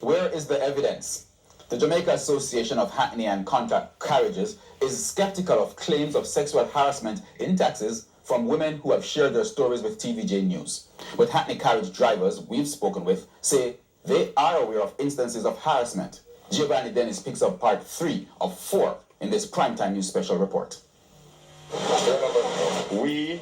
Where is the evidence? The Jamaica Association of Hackney and Contract Carriages is skeptical of claims of sexual harassment in taxis from women who have shared their stories with TVJ News. But Hackney carriage drivers we've spoken with say they are aware of instances of harassment. Giovanni Dennis picks up part 3 of 4 in this Primetime News special report. We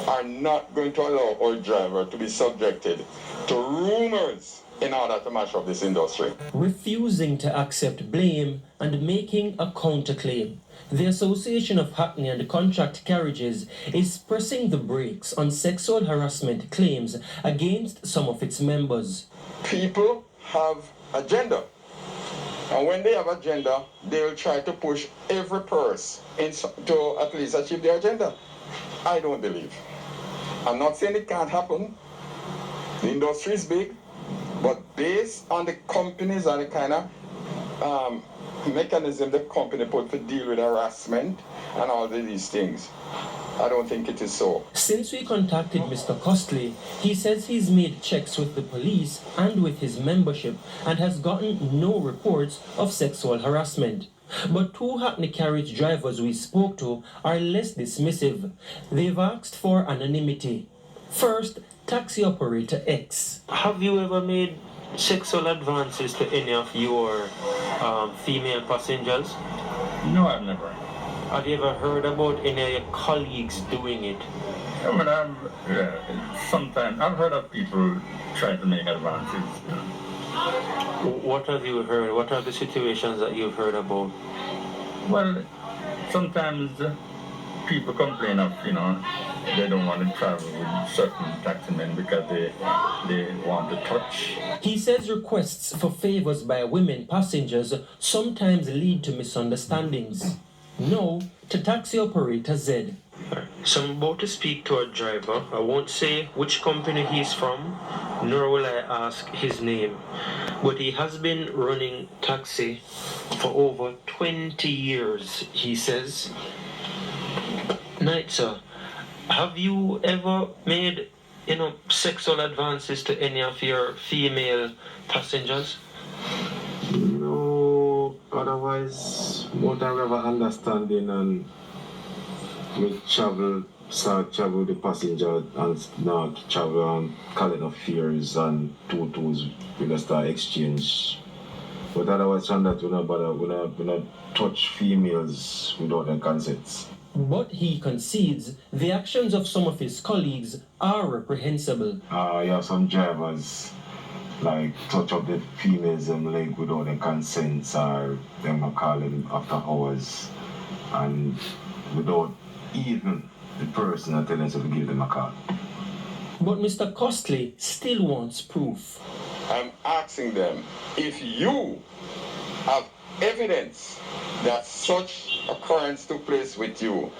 are not going to allow our driver to be subjected to rumors in order to mash up this industry. Refusing to accept blame and making a counterclaim, the Association of Hackney and Contract Carriages is pressing the brakes on sexual harassment claims against some of its members. People have agenda. And when they have agenda, they will try to push every purse to at least achieve their agenda. I don't believe. I'm not saying it can't happen. The industry is big, but based on the companies and the kind of mechanism the company put to deal with harassment and all of these things, I don't think it is so. Since we contacted Mr. Costley, he says he's made checks with the police and with his membership and has gotten no reports of sexual harassment. But 2 Hackney carriage drivers we spoke to are less dismissive. They've asked for anonymity. First, taxi operator X. Have you ever made sexual advances to any of your female passengers? No, I've never. Have you ever heard about any of your colleagues doing it? I mean, sometimes I've heard of people trying to make advances. What have you heard? What are the situations that you've heard about? Well, sometimes people complain of, they don't want to travel with certain taximen because they want to touch. He says requests for favors by women passengers sometimes lead to misunderstandings. No to taxi operator Z. So I'm about to speak to a driver. I won't say which company he's from, nor will I ask his name. But he has been running taxi for over 20 years, he says. Night, sir. Have you ever made, sexual advances to any of your female passengers? No, otherwise, won't have ever understanding and we start travel with the passenger and not travel on calling of fears and tutus, we just start exchange. But otherwise, from that, we not touch females without their consents. But he concedes the actions of some of his colleagues are reprehensible. You have some drivers like touch up the females leg without their consents or them call them after hours and without even the person that telling us to give them a call. But Mr. Costley still wants proof. I'm asking them, if you have evidence that such occurrence took place with you,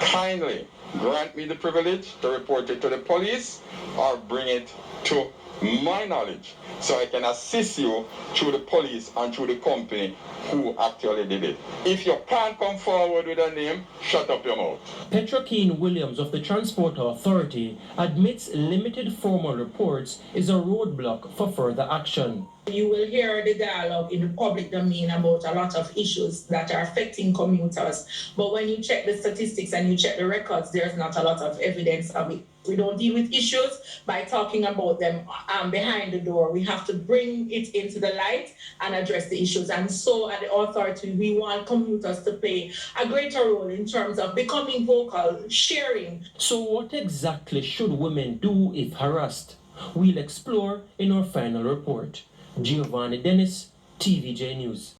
kindly grant me the privilege to report it to the police or bring it to my knowledge so I can assist you through the police and through the company who actually did it. If you can't come forward with a name, shut up your mouth. Petra Keane Williams of the Transport Authority admits limited formal reports is a roadblock for further action. You will hear the dialogue in the public domain about a lot of issues that are affecting commuters. But when you check the statistics and you check the records, there's not a lot of evidence of it. We don't deal with issues by talking about them behind the door. We have to bring it into the light and address the issues. And so at the authority, we want commuters to play a greater role in terms of becoming vocal, sharing. So what exactly should women do if harassed? We'll explore in our final report. Giovanni Dennis, TVJ News.